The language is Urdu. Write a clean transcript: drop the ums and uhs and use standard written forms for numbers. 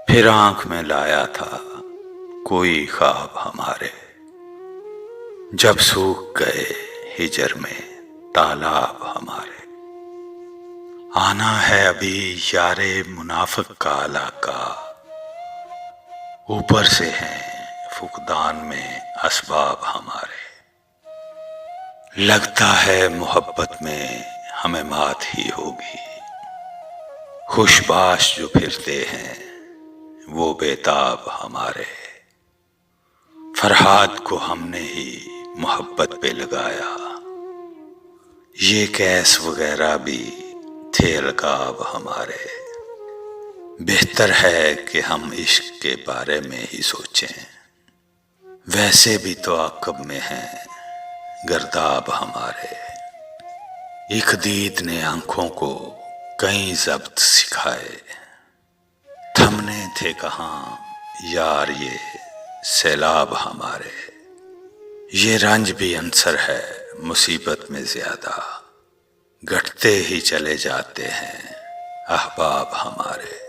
پھر آنکھ میں لایا تھا کوئی خواب ہمارے، جب سوکھ گئے ہجر میں تالاب ہمارے۔ آنا ہے ابھی یار منافق کا علاقہ، اوپر سے ہیں فقدان میں اسباب ہمارے۔ لگتا ہے محبت میں ہمیں مات ہی ہوگی، خوش باش جو پھرتے ہیں وہ بیتاب ہمارے۔ فرہاد کو ہم نے ہی محبت پہ لگایا، یہ کیس وغیرہ بھی تھے القاب ہمارے۔ بہتر ہے کہ ہم عشق کے بارے میں ہی سوچیں، ویسے بھی تو عقب میں ہیں گرداب ہمارے۔ ایک دید نے آنکھوں کو کئی ضبط سکھائے، تھمنے تھے کہاں یار یہ سیلاب ہمارے۔ یہ رنج بھی عنصر ہے مصیبت میں زیادہ، گھٹتے ہی چلے جاتے ہیں احباب ہمارے۔